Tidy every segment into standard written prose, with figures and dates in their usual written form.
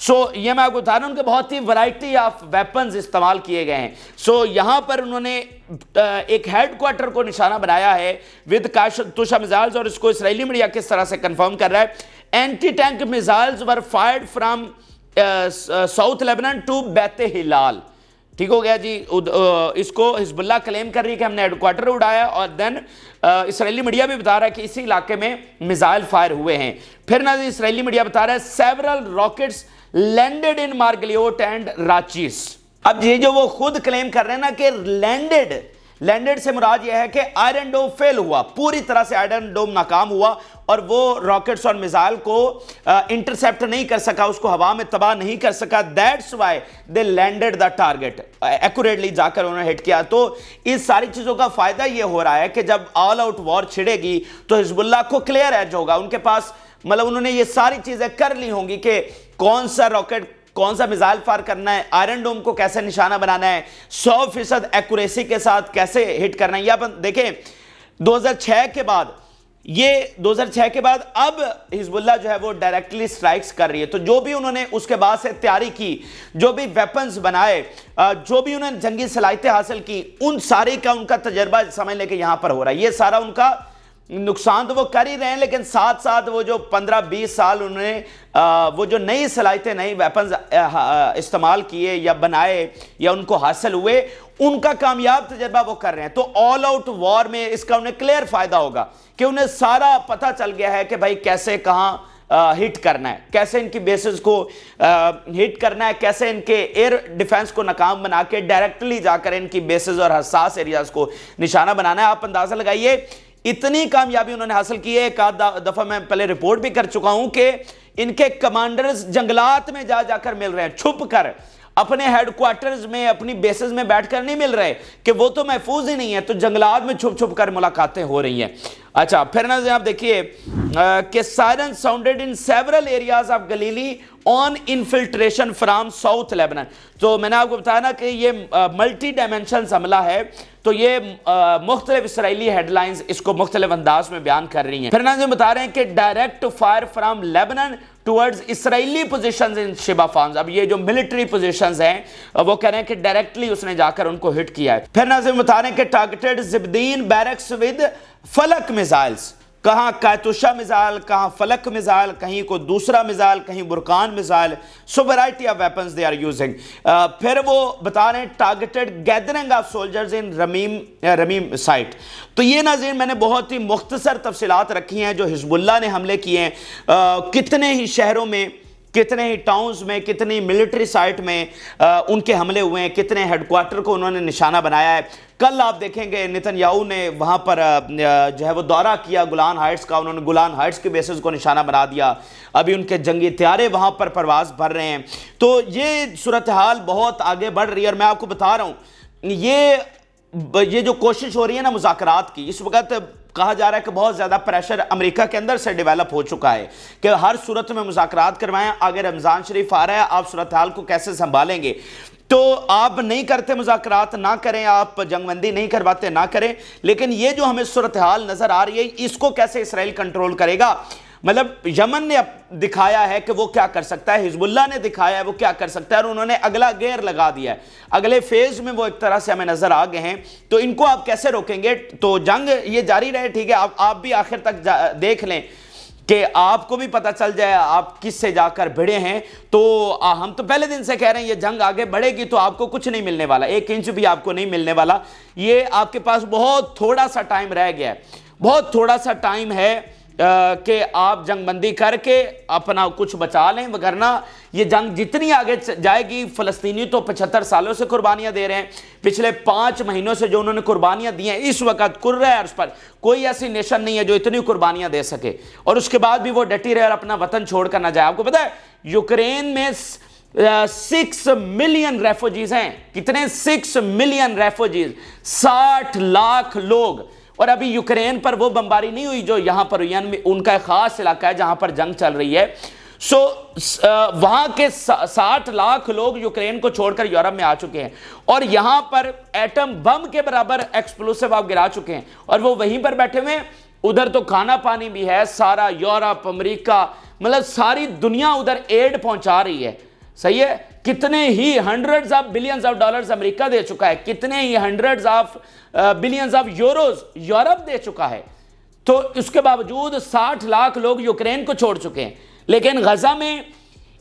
یہ میں آپ کو بتا رہا ہوں ان کے بہت ہی ورائٹی آف ویپنز استعمال کیے گئے ہیں. یہاں پر انہوں نے ایک ہیڈ کوارٹر کو نشانہ بنایا ہے ود کاشتوشا میزائلز, اور اس کو اسرائیلی میڈیا کس طرح سے کنفرم کر رہا ہے. Anti tank missiles were fired from south Lebanon to Beit Hilal. ٹھیک ہو گیا جی. اس کو حزب اللہ کلیم کر رہی ہے کہ ہم نے ہیڈ کوارٹر اڑایا, اور دین اسرائیلی میڈیا بھی بتا رہا ہے کہ اسی علاقے میں میزائل فائر ہوئے ہیں. پھر نا اسرائیلی میڈیا بتا رہا ہے several rockets landed in Margaliot and Rachis. اب یہ جو وہ خود کلیم کر رہے ہیں نا کہ لینڈڈ سے مراد یہ ہے کہ آئرن ڈوم فیل ہوا, پوری طرح سے آئرن ڈوم ناکام ہوا, اور وہ راکٹس اور میزائل کو انٹرسیپٹ نہیں کر سکا, اس کو ہوا میں تباہ نہیں کر سکا. That's why they landed the target, accurately جا کر انہوں نے ہٹ کیا. تو اس ساری چیزوں کا فائدہ یہ ہو رہا ہے کہ جب آل آؤٹ وار چھڑے گی تو حزب اللہ کو کلیئر ایج ہوگا. ان کے پاس مطلب انہوں نے یہ ساری چیزیں کر لی ہوں گی کہ کون سا راکٹ, کون سا میزائل فائر کرنا ہے, آئرن ڈوم کو کیسے نشانہ بنانا ہے, 100% ایکوریسی کے ساتھ کیسے ہٹ کرنا ہے. یہ دیکھیں 2006 کے بعد اب حزب اللہ جو ہے وہ ڈائریکٹلی سٹرائکس کر رہی ہے. تو جو بھی انہوں نے اس کے بعد سے تیاری کی, جو بھی ویپنز بنائے, جو بھی انہوں نے جنگی صلاحیتیں حاصل کی, ان سارے کا ان کا تجربہ سمجھ لے کہ یہاں پر ہو رہا ہے. یہ سارا ان کا نقصان تو وہ کر ہی رہے ہیں, لیکن ساتھ ساتھ وہ جو 15-20 سال انہوں نے وہ جو نئی صلاحیتیں, نئی ویپنز استعمال کیے یا بنائے یا ان کو حاصل ہوئے, ان کا کامیاب تجربہ وہ کر رہے ہیں. تو آل آؤٹ وار میں اس کا انہیں کلیئر فائدہ ہوگا کہ انہیں سارا پتہ چل گیا ہے کہ بھائی کیسے کہاں ہٹ کرنا ہے, کیسے ان کی بیسز کو ہٹ کرنا ہے, کیسے ان کے ایئر ڈیفنس کو ناکام بنا کے ڈائریکٹلی جا کر ان کی بیسز اور حساس ایریاز کو نشانہ بنانا ہے. آپ اندازہ لگائیے اتنی کامیابی انہوں نے حاصل کی ہے. ایک آدھ دفعہ میں پہلے رپورٹ بھی کر چکا ہوں کہ ان کے کمانڈرز جنگلات میں جا کر مل رہے ہیں, چھپ کر, اپنے ہیڈ کوارٹرز میں, اپنی بیسز میں بیٹھ کر نہیں مل رہے کہ وہ تو محفوظ ہی نہیں ہے, تو جنگلات میں چھپ کر ملاقاتیں ہو رہی ہیں. اچھا پھر نا آپ دیکھیے کہ siren sounded in several areas of Galilee on infiltration from south Lebanon. تو میں نے آپ کو بتایا نا کہ یہ ملٹی ڈائمینشنز حملہ ہے, تو یہ مختلف اسرائیلی ہیڈ لائنز اس کو مختلف انداز میں بیان کر رہی ہیں. پھر نا بتا رہے ہیں کہ direct fire from Lebanon towards Israeli positions in Shebaa farms. اب یہ جو ملٹری پوزیشنز ہیں وہ کہہ رہے ہیں کہ ڈائریکٹلی اس نے جا کر ان کو ہٹ کیا ہے. پھر نا بتا رہے ہیں کہ targeted Zebdine barracks with Falaq missiles, کہاں کایتوشا میزائل, کہاں فلک میزائل, کہیں کو دوسرا میزائل, کہیں Burkan missile. So variety of weapons they are using. پھر وہ بتا رہے ہیں targeted gathering of soldiers in Ramim site. تو یہ ناظرین میں نے بہت ہی مختصر تفصیلات رکھی ہیں جو حزب اللہ نے حملے کیے ہیں, کتنے ہی شہروں میں, کتنے ہی ٹاؤنز میں, کتنی ملٹری سائٹ میں ان کے حملے ہوئے ہیں, کتنے ہیڈ کوارٹر کو انہوں نے نشانہ بنایا ہے. کل آپ دیکھیں گے نیتن یاہو نے وہاں پر جو ہے وہ دورہ کیا گولان ہائٹس کا, انہوں نے گولان ہائٹس کے بیسز کو نشانہ بنا دیا. ابھی ان کے جنگی طیارے وہاں پر پرواز بھر رہے ہیں. تو یہ صورتحال بہت آگے بڑھ رہی ہے, اور میں آپ کو بتا رہا ہوں یہ جو کوشش ہو رہی ہے نا مذاکرات کی, اس وقت کہا جا رہا ہے کہ بہت زیادہ پریشر امریکہ کے اندر سے ڈیولپ ہو چکا ہے کہ ہر صورت میں مذاکرات کروائیں. آگے رمضان شریف آ رہا ہے, آپ صورتحال کو کیسے سنبھالیں گے؟ تو آپ نہیں کرتے مذاکرات, نہ کریں, آپ جنگ بندی نہیں کرواتے, نہ کریں, لیکن یہ جو ہمیں صورتحال نظر آ رہی ہے اس کو کیسے اسرائیل کنٹرول کرے گا؟ مطلب یمن نے دکھایا ہے کہ وہ کیا کر سکتا ہے, حزب اللہ نے دکھایا ہے وہ کیا کر سکتا ہے, اور انہوں نے اگلا گیئر لگا دیا ہے, اگلے فیز میں وہ ایک طرح سے ہمیں نظر آ گئے ہیں. تو ان کو آپ کیسے روکیں گے؟ تو جنگ یہ جاری رہے, ٹھیک ہے, آپ بھی آخر تک دیکھ لیں کہ آپ کو بھی پتہ چل جائے آپ کس سے جا کر بھڑے ہیں. تو ہم تو پہلے دن سے کہہ رہے ہیں یہ جنگ آگے بڑھے گی تو آپ کو کچھ نہیں ملنے والا, 1 انچ بھی آپ کو نہیں ملنے والا. یہ آپ کے پاس بہت تھوڑا سا ٹائم رہ گیا ہے, بہت تھوڑا سا ٹائم ہے کہ آپ جنگ بندی کر کے اپنا کچھ بچا لیں, وگرنہ یہ جنگ جتنی آگے جائے گی, فلسطینی تو 75 سالوں سے قربانیاں دے رہے ہیں, پچھلے 5 مہینوں سے جو انہوں نے قربانیاں دی ہیں, اس وقت کر رہا ہے اس پر کوئی ایسی نیشن نہیں ہے جو اتنی قربانیاں دے سکے, اور اس کے بعد بھی وہ ڈٹی رہے اور اپنا وطن چھوڑ کر نہ جائے. آپ کو پتہ ہے یوکرین میں 6 ملین ریفوجیز ہیں. کتنے؟ 6 ملین ریفوجیز, 60 لاکھ لوگ. اور ابھی یوکرین پر وہ بمباری نہیں ہوئی جو یہاں پر ہوئی, ان کا ایک خاص علاقہ ہے جہاں پر جنگ چل رہی ہے. وہاں کے 60 لاکھ لوگ یوکرین کو چھوڑ کر یورپ میں آ چکے ہیں, اور یہاں پر ایٹم بم کے برابر ایکسپلوسیو آپ گرا چکے ہیں, اور وہ وہیں پر بیٹھے ہوئے ہیں. ادھر تو کھانا پانی بھی ہے, سارا یورپ, امریکہ, مطلب ساری دنیا ادھر ایڈ پہنچا رہی ہے. صحیح ہے, کتنے ہی hundreds of billions of dollars امریکہ دے چکا ہے, کتنے ہی hundreds of billions of euros یورپ دے چکا ہے, تو اس کے باوجود 60 لاکھ لوگ یوکرین کو چھوڑ چکے ہیں. لیکن غزہ میں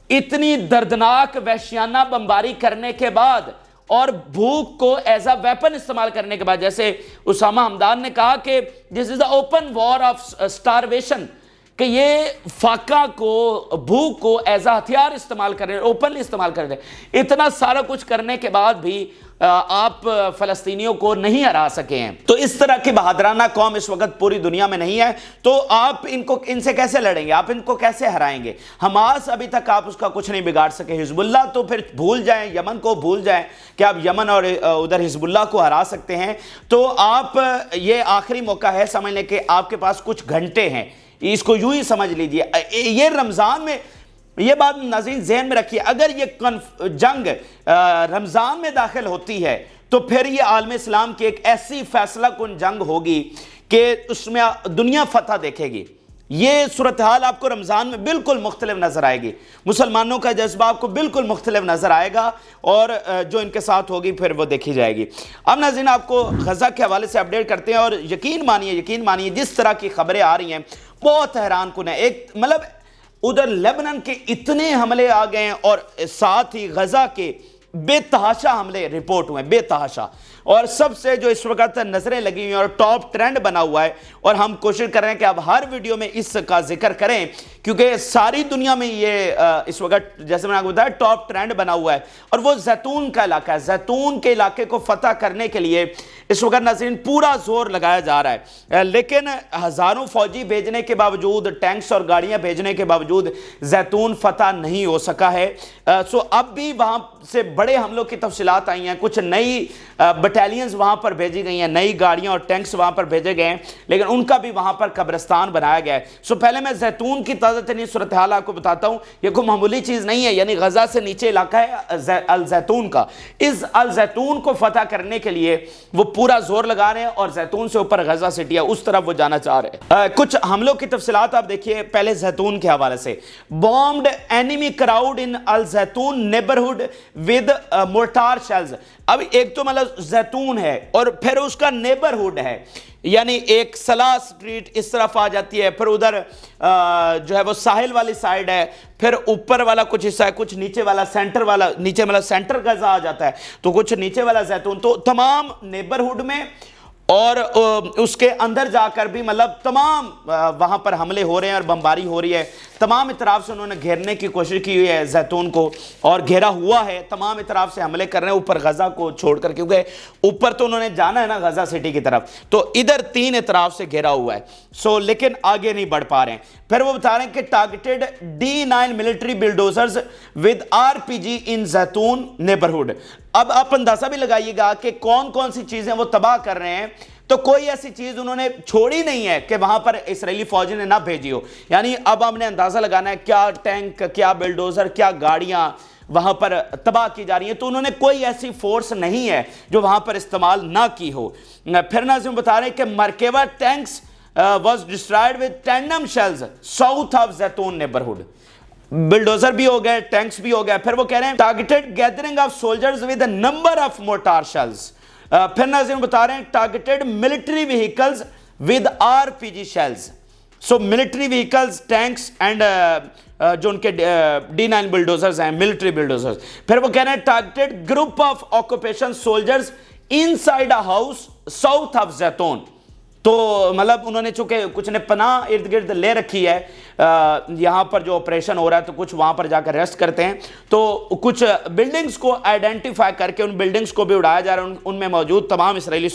اتنی دردناک وحشیانہ بمباری کرنے کے بعد اور بھوک کو ایز اے ویپن استعمال کرنے کے بعد, جیسے اسامہ حمدان نے کہا کہ this is a open war of starvation, کہ یہ فاقہ کو, بھوک کو ایز اے ہتھیار استعمال کر رہے ہیں, اوپنلی استعمال کر رہے ہیں. اتنا سارا کچھ کرنے کے بعد بھی آپ فلسطینیوں کو نہیں ہرا سکے ہیں. تو اس طرح کی بہادرانہ قوم اس وقت پوری دنیا میں نہیں ہے, تو آپ ان سے کیسے لڑیں گے, آپ ان کو کیسے ہرائیں گے؟ حماس ابھی تک آپ اس کا کچھ نہیں بگاڑ سکے, حزب اللہ تو پھر بھول جائیں, یمن کو بھول جائیں کہ آپ یمن اور ادھر حزب اللہ کو ہرا سکتے ہیں. تو آپ یہ آخری موقع ہے سمجھنے کہ آپ کے پاس کچھ گھنٹے ہیں, اس کو یوں ہی سمجھ لیجئے. یہ رمضان میں, یہ بات ناظرین ذہن میں رکھیے, اگر یہ جنگ رمضان میں داخل ہوتی ہے تو پھر یہ عالم اسلام کی ایک ایسی فیصلہ کن جنگ ہوگی کہ اس میں دنیا فتح دیکھے گی. یہ صورتحال آپ کو رمضان میں بالکل مختلف نظر آئے گی, مسلمانوں کا جذبہ آپ کو بالکل مختلف نظر آئے گا, اور جو ان کے ساتھ ہوگی پھر وہ دیکھی جائے گی. اب ناظرین آپ کو غزہ کے حوالے سے اپڈیٹ کرتے ہیں, اور یقین مانیے جس طرح کی خبریں آ رہی ہیں بہت حیران کن ہے. ایک مطلب ادھر لیبنان کے اتنے حملے آ گئے ہیں, اور ساتھ ہی غزہ کے بے تحاشا حملے رپورٹ ہوئے, بے تحاشا. اور سب سے جو اس وقت نظریں لگی ہوئی ہیں اور ٹاپ ٹرینڈ بنا ہوا ہے, اور ہم کوشش کر رہے ہیں کہ اب ہر ویڈیو میں اس کا ذکر کریں, کیونکہ ساری دنیا میں یہ اس وقت جیسے میں نے آپ کو بتایا ٹاپ ٹرینڈ بنا ہوا ہے, اور وہ زیتون کا علاقہ ہے. زیتون کے علاقے کو فتح کرنے کے لیے اس وقت ناظرین پورا زور لگایا جا رہا ہے, لیکن ہزاروں فوجی بھیجنے کے باوجود, ٹینکس اور گاڑیاں بھیجنے کے باوجود زیتون فتح نہیں ہو سکا ہے. سو اب بھی وہاں سے بڑے حملوں کی تفصیلات آئی ہیں, کچھ نئی بٹیلینز وہاں پر بھیجی گئی ہیں, نئی گاڑیاں اور ٹینکس وہاں پر بھیجے گئے ہیں, لیکن ان کا بھی وہاں پر قبرستان بنایا گیا ہے. سو پہلے میں زیتون کی تازہ ترین صورتحال آپ کو بتاتا ہوں. یہ کوئی معمولی چیز نہیں ہے, یعنی غزہ سے نیچے علاقہ ہے الزیتون کا. اس الزیتون کو فتح کرنے کے لیے وہ پورا زور لگا رہے ہیں, اور زیتون سے اوپر غزہ سٹی ہے, اس طرف وہ جانا چاہ رہے ہیں. کچھ حملوں کی تفصیلات آپ دیکھیے پہلے زیتون کے حوالے سے. Bombed enemy crowd in al Zeitoun neighbourhood with mortar shells. اب ایک تو مطلب زیتون ہے اور پھر اس کا نیبرہڈ ہے, یعنی ایک صلاح سٹریٹ اس طرف آ جاتی ہے, پھر ادھر جو ہے وہ ساحل والی سائیڈ ہے, پھر اوپر والا کچھ حصہ ہے, کچھ نیچے والا سینٹر والا, نیچے والا سینٹر غزہ آ جاتا ہے, تو کچھ نیچے والا زیتون. تو تمام نیبرہڈ میں اور اس کے اندر جا کر بھی مطلب تمام وہاں پر حملے ہو رہے ہیں اور بمباری ہو رہی ہے. تمام اطراف سے انہوں نے گھیرنے کی کوشش کی ہوئی ہے زیتون کو, اور گھیرا ہوا ہے, تمام اطراف سے حملے کر رہے ہیں اوپر غزہ کو چھوڑ کر, کیونکہ اوپر تو انہوں نے جانا ہے نا غزہ سٹی کی طرف, تو ادھر 3 اطراف سے گھیرا ہوا ہے. سو لیکن آگے نہیں بڑھ پا رہے ہیں. پھر وہ بتا رہے ہیں کہ targeted D9 military bulldozers with RPG in Zeitoun neighbourhood. اب آپ اندازہ بھی لگائیے گا کہ کون کون سی چیزیں وہ تباہ کر رہے ہیں, تو کوئی ایسی چیز انہوں نے چھوڑی نہیں ہے کہ وہاں پر اسرائیلی فوجی نے نہ بھیجی ہو. یعنی اب ہم نے اندازہ لگانا ہے کیا ٹینک, کیا بلڈوزر, کیا گاڑیاں وہاں پر تباہ کی جا رہی ہیں, تو انہوں نے کوئی ایسی فورس نہیں ہے جو وہاں پر استعمال نہ کی ہو. پھر ناظرین بتا رہے ہیں کہ Merkava tanks was destroyed with tandem shells south of Zeitoun neighbourhood. Bulldozer بھی ہو گئے, ٹینکس بھی ہو گئے. پھر وہ کہہ رہے ہیں targeted gathering of soldiers with a number of mortar shells. پھر ناظرین بتا رہے ہیں targeted military vehicles with RPG shells. So military vehicles, tanks and جو ان کے D9 بلڈوزرز ہیں, military بلڈوزرز. پھر وہ کہہ رہے ہیں targeted group of occupation soldiers inside a house south of زیتون. تو مطلب انہوں نے چونکہ کچھ نے پناہ ارد گرد لے رکھی ہے, یہاں پر جو آپریشن ہو رہا ہے تو کچھ وہاں پر جا کر ریسٹ کرتے ہیں, تو کچھ بلڈنگز کو آئیڈینٹیفائی کر کے ان بلڈنگز کو بھی اڑایا جا رہا ہے, ان میں موجود تمام اسرائیلی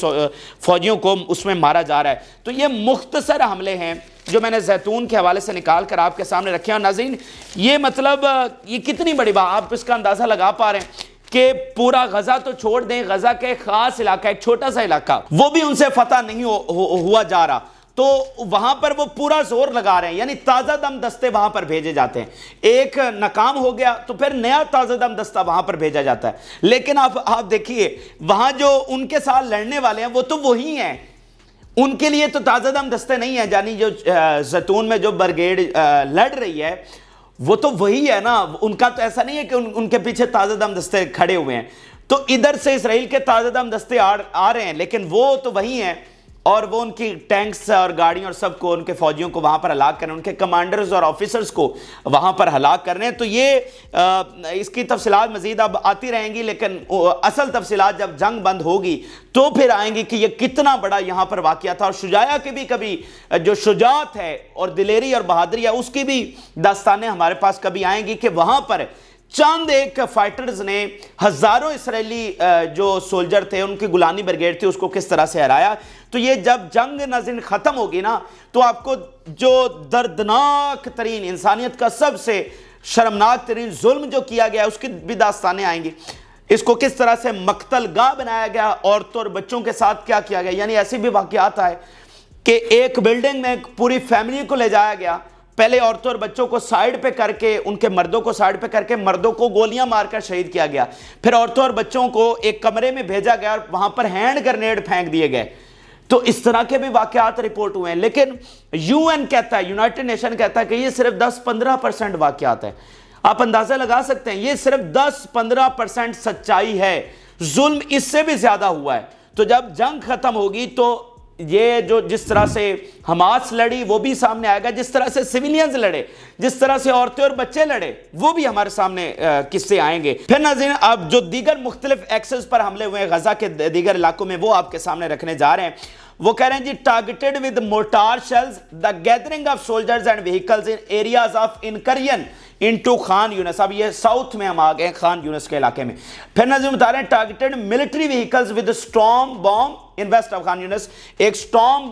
فوجیوں کو اس میں مارا جا رہا ہے. تو یہ مختصر حملے ہیں جو میں نے زیتون کے حوالے سے نکال کر آپ کے سامنے رکھے ہیں. اور ناظرین یہ مطلب یہ کتنی بڑی بات, آپ اس کا اندازہ لگا پا رہے ہیں کہ پورا غزہ تو چھوڑ دیں, غزہ کا ایک خاص علاقہ, ایک چھوٹا سا علاقہ, وہ بھی ان سے فتح نہیں ہوا جا رہا, تو وہاں پر وہ پورا زور لگا رہے ہیں. یعنی تازہ دم دستے وہاں پر بھیجے جاتے ہیں. ایک ناکام ہو گیا تو پھر نیا تازہ دم دستہ وہاں پر بھیجا جاتا ہے. لیکن آپ دیکھیے وہاں جو ان کے ساتھ لڑنے والے ہیں وہ تو وہی ہیں, ان کے لیے تو تازہ دم دستے نہیں ہیں. یعنی جو زیتون میں جو برگیڈ لڑ رہی ہے وہ تو وہی ہے نا, ان کا تو ایسا نہیں ہے کہ ان کے پیچھے تازہ دم دستے کھڑے ہوئے ہیں. تو ادھر سے اسرائیل کے تازہ دم دستے آ رہے ہیں, لیکن وہ تو وہی ہیں, اور وہ ان کی ٹینکس اور گاڑیوں اور سب کو, ان کے فوجیوں کو وہاں پر ہلاک کر رہے ہیں, ان کے کمانڈرز اور آفیسرز کو وہاں پر ہلاک کر رہے ہیں. تو یہ اس کی تفصیلات مزید اب آتی رہیں گی, لیکن اصل تفصیلات جب جنگ بند ہوگی تو پھر آئیں گی کہ یہ کتنا بڑا یہاں پر واقعہ تھا. اور شجاعہ کی بھی کبھی جو شجاعت ہے اور دلیری اور بہادری ہے اس کی بھی داستانیں ہمارے پاس کبھی آئیں گی, کہ وہاں پر چند ایک فائٹرز نے ہزاروں اسرائیلی جو سولجر تھے, ان کی گولانی بریگیڈ تھی, اس کو کس طرح سے ہرایا. تو یہ جب جنگ ناظرین ختم ہوگی نا, تو آپ کو جو دردناک ترین, انسانیت کا سب سے شرمناک ترین ظلم جو کیا گیا اس کی بھی داستانیں آئیں گی. اس کو کس طرح سے مقتل گاہ بنایا گیا, عورتوں اور بچوں کے ساتھ کیا کیا گیا. یعنی ایسی بھی واقعات آئے کہ ایک بلڈنگ میں پوری فیملی کو لے جایا گیا, پہلے عورتوں اور بچوں کو سائیڈ پہ کر کے, ان کے مردوں کو سائیڈ پہ کر کے مردوں کو گولیاں مار کر شہید کیا گیا, پھر عورتوں اور بچوں کو ایک کمرے میں بھیجا گیا اور وہاں پر ہینڈ گرنیڈ پھینک دیے گئے. تو اس طرح کے بھی واقعات رپورٹ ہوئے ہیں. لیکن یو این کہتا ہے, یونائٹڈ نیشن کہتا ہے کہ یہ صرف 10-15% واقعات ہیں. آپ اندازہ لگا سکتے ہیں, یہ صرف 10-15% سچائی ہے, ظلم اس سے بھی زیادہ ہوا ہے. تو جب جنگ ختم ہوگی تو یہ جو جس طرح سے حماس لڑی وہ بھی سامنے آئے گا, جس طرح سے سیویلینز لڑے, جس طرح سے عورتیں اور بچے لڑے, وہ بھی ہمارے سامنے قصے آئیں گے. پھر ناظرین اب جو دیگر مختلف ایکسس پر حملے ہوئے ہیں غزہ کے دیگر علاقوں میں, وہ آپ کے سامنے رکھنے جا رہے ہیں. وہ کہہ رہے ہیں جی, targeted with mortar shells the gathering of soldiers and vehicles in areas of Ankreen into Khan Younis. اب یہ ساؤتھ میں ہم آ گئے خان یونس کے علاقے میں. پھر ناظرین بتا رہے ہیں targeted military vehicles with storm boom in west of Khan Younis. ایک اسٹارم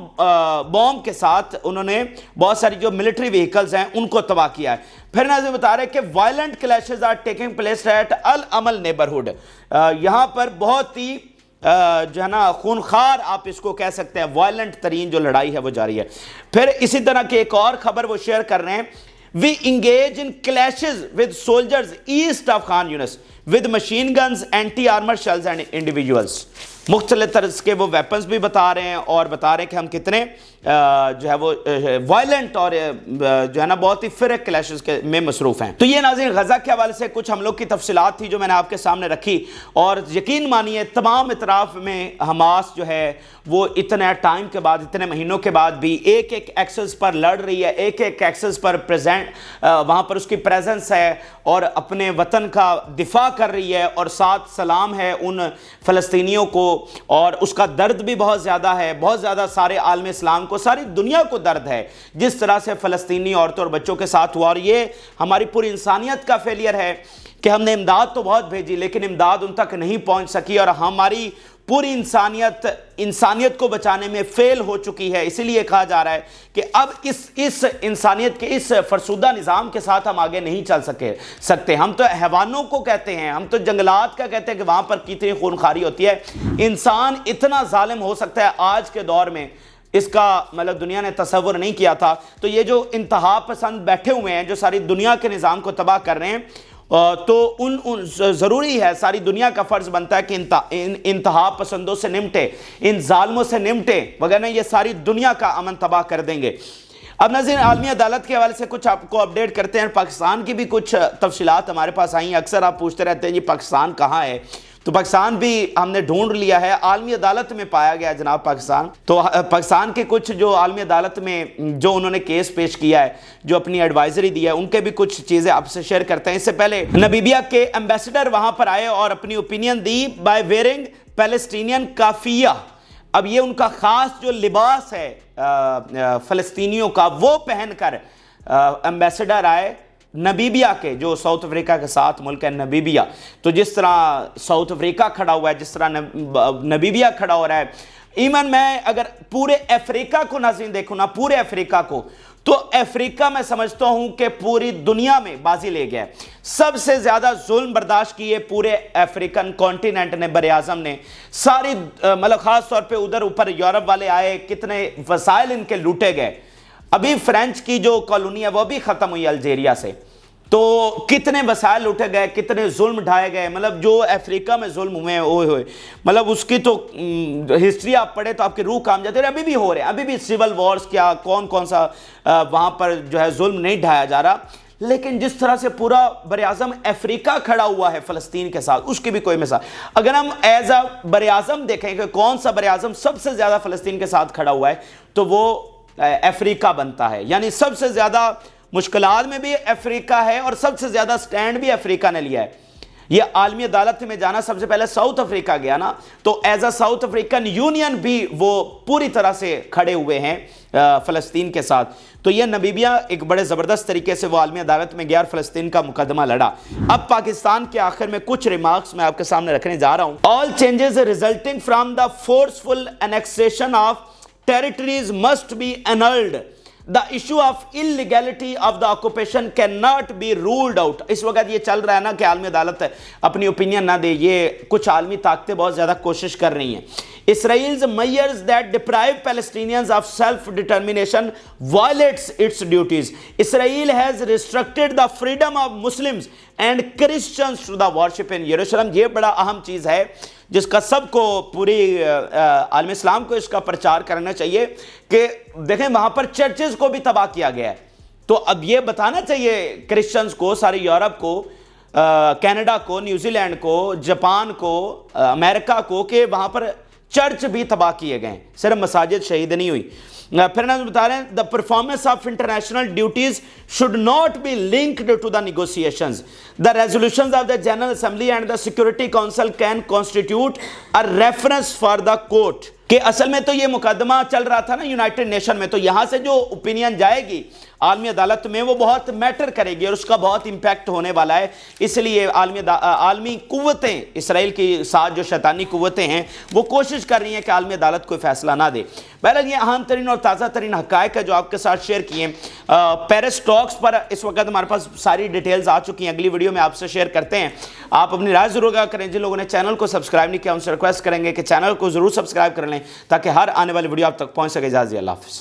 بوم کے ساتھ انہوں نے بہت ساری جو ملٹری وہیکلز ہیں ان کو تباہ کیا ہے. پھر ناظرین بتا رہے ہیں کہ violent clashes are taking place at العمل نیبرہڈ. یہاں پر بہت ہی جو ہے نا خونخوار, آپ اس کو کہہ سکتے ہیں, وائلنٹ ترین جو لڑائی ہے وہ جاری ہے. پھر اسی طرح کی ایک اور خبر وہ شیئر کر رہے ہیں, we engage in clashes with soldiers east of Khan Yunis with machine guns, anti-armor shells and individuals. مختلف طرز کے وہ ویپنز بھی بتا رہے ہیں, اور بتا رہے ہیں کہ ہم کتنے جو ہے وہ وائلنٹ اور جو ہے نا بہت ہی فرق کلیشز میں مصروف ہیں. تو یہ ناظرین غزہ کے حوالے سے کچھ ہم لوگ کی تفصیلات تھی جو میں نے آپ کے سامنے رکھی. اور یقین مانیے تمام اطراف میں حماس جو ہے وہ اتنے ٹائم کے بعد, اتنے مہینوں کے بعد بھی ایک ایک ایکسس پر لڑ رہی ہے, ایک ایک ایکسس پر وہاں پر اس کی پریزنس ہے, اور اپنے وطن کا دفاع کر رہی ہے, اور ساتھ سلام ہے ان فلسطینیوں کو. اور اس کا درد بھی بہت زیادہ ہے, بہت زیادہ سارے عالم اسلام کو, ساری دنیا کو درد ہے جس طرح سے فلسطینی عورتوں اور بچوں کے ساتھ ہوا. اور یہ ہماری پوری انسانیت کا فیلئر ہے کہ ہم نے امداد تو بہت بھیجی لیکن امداد ان تک نہیں پہنچ سکی, اور ہماری پوری انسانیت کو بچانے میں فیل ہو چکی ہے. اسی لیے کہا جا رہا ہے کہ اب اس انسانیت کے اس فرسودہ نظام کے ساتھ ہم آگے نہیں چل سکتے. ہم تو حیوانوں کو کہتے ہیں, ہم تو جنگلات کا کہتے ہیں کہ وہاں پر کتنی خونخواری ہوتی ہے. انسان اتنا ظالم ہو سکتا ہے آج کے دور میں, اس کا مطلب دنیا نے تصور نہیں کیا تھا. تو یہ جو انتہا پسند بیٹھے ہوئے ہیں جو ساری دنیا کے نظام کو تباہ کر رہے ہیں, تو ان ضروری ہے, ساری دنیا کا فرض بنتا ہے کہ انتہا پسندوں سے نمٹے, ان ظالموں سے نمٹے, وگرنہ یہ ساری دنیا کا امن تباہ کر دیں گے. اب ناظرین عالمی عدالت کے حوالے سے کچھ آپ کو اپڈیٹ کرتے ہیں. پاکستان کی بھی کچھ تفصیلات ہمارے پاس آئیں. اکثر آپ پوچھتے رہتے ہیں جی پاکستان کہاں ہے, تو پاکستان بھی ہم نے ڈھونڈ لیا ہے, عالمی عدالت میں پایا گیا جناب پاکستان. تو پاکستان کے کچھ جو عالمی عدالت میں جو انہوں نے کیس پیش کیا ہے, جو اپنی ایڈوائزری دی ہے, ان کے بھی کچھ چیزیں آپ سے شیئر کرتے ہیں. اس سے پہلے نمیبیا کے ایمبیسڈر وہاں پر آئے اور اپنی اوپینین دی بائی ویئرنگ پیلسٹینین کافیہ. اب یہ ان کا خاص جو لباس ہے فلسطینیوں کا, وہ پہن کر ایمبیسڈر آئے نمیبیا کے, جو ساؤتھ افریقہ کے ساتھ ملک ہے نمیبیا. تو جس طرح ساؤتھ افریقہ کھڑا ہوا ہے, جس طرح نمیبیا کھڑا ہو رہا ہے, ایون میں اگر پورے افریقہ کو ناظرین دیکھوں نا, پورے افریقہ کو, تو افریقہ میں سمجھتا ہوں کہ پوری دنیا میں بازی لے گیا ہے. سب سے زیادہ ظلم برداشت کیے پورے افریقن کانٹیننٹ نے, بر اعظم نے. ساری مطلب خاص طور پہ ادھر اوپر یورپ والے آئے, کتنے وسائل ان کے لوٹے گئے. ابھی فرینچ کی جو کالونی ہے وہ بھی ختم ہوئی الجیریا سے, تو کتنے وسائل لوٹے گئے, کتنے ظلم ڈھائے گئے. مطلب جو افریقہ میں ظلم ہوئے ہیں ہوئے مطلب اس کی تو ہسٹری آپ پڑھے تو آپ کی روح کام جاتی ہے. ابھی بھی ہو رہے ہیں, ابھی بھی سول وارز کیا, کون سا وہاں پر جو ہے ظلم نہیں ڈھایا جا رہا. لیکن جس طرح سے پورا براعظم افریقہ کھڑا ہوا ہے فلسطین کے ساتھ، اس کی بھی کوئی مثال. اگر ہم ایز اے براعظم دیکھیں کہ کون سا براعظم سب سے زیادہ فلسطین کے ساتھ کھڑا ہوا ہے تو وہ افریقہ بنتا ہے. یعنی سب سے زیادہ مشکلات میں بھی افریقہ ہے اور سب سے زیادہ سٹینڈ بھی افریقہ نے لیا ہے. یہ عالمی عدالت میں جانا سب سے پہلے ساؤتھ افریقہ گیا نا، تو as a south African union بھی وہ پوری طرح سے کھڑے ہوئے ہیں فلسطین کے ساتھ. تو یہ نمیبیہ ایک بڑے زبردست طریقے سے وہ عالمی عدالت میں گیا اور فلسطین کا مقدمہ لڑا. اب پاکستان کے آخر میں کچھ ریمارکس میں آپ کے سامنے رکھنے جا رہا ہوں. All changes resulting from the forceful annexation of territories must be annulled. The issue of illegality of the occupation cannot be ruled out. اس وقت یہ چل رہا ہے نا کہ عالمی عدالت اپنی اوپینین نہ دے، یہ کچھ عالمی طاقتیں بہت زیادہ کوشش کر رہی ہیں. Israel's measures that deprive Palestinians of self-determination violates its duties. Israel has restricted the freedom of Muslims and Christians to the worship in Jerusalem. یہ بڑا اہم چیز ہے جس کا سب کو پوری عالم اسلام کو اس کا پرچار کرنا چاہیے کہ دیکھیں وہاں پر چرچز کو بھی تباہ کیا گیا ہے. تو اب یہ بتانا چاہیے کرسچنز کو، سارے یورپ کو، کینیڈا کو، نیوزی لینڈ کو، جاپان کو، امریکہ کو کہ وہاں پر چرچ بھی تباہ کیے گئے ہیں، صرف مساجد شہید نہیں ہوئی. پھر ہم بتا رہے ہیں the performance of international duties should not be linked to the negotiations. The resolutions of the General Assembly and the Security Council can constitute a reference for the court. کہ اصل میں تو یہ مقدمہ چل رہا تھا نا یونائٹڈ نیشن میں، تو یہاں سے جو اوپینین جائے گی عالمی عدالت میں وہ بہت میٹر کرے گی اور اس کا بہت امپیکٹ ہونے والا ہے. اس لیے عالمی قوتیں، اسرائیل کی ساتھ جو شیطانی قوتیں ہیں وہ کوشش کر رہی ہیں کہ عالمی عدالت کوئی فیصلہ نہ دے. بہرحال یہ اہم ترین اور تازہ ترین حقائق ہے جو آپ کے ساتھ شیئر کیے ہیں. پیرس ٹاکس پر اس وقت ہمارے پاس ساری ڈیٹیلز آ چکی ہیں، اگلی ویڈیو میں آپ سے شیئر کرتے ہیں. آپ اپنی رائے ضرور کریں. جن لوگوں نے چینل کو سبسکرائب نہیں کیا ان سے ریکویسٹ کریں گے کہ چینل کو ضرور سبسکرائب کر لیں تاکہ ہر آنے والی ویڈیو آپ تک پہنچ سکے. اجازت اللہ حافظ.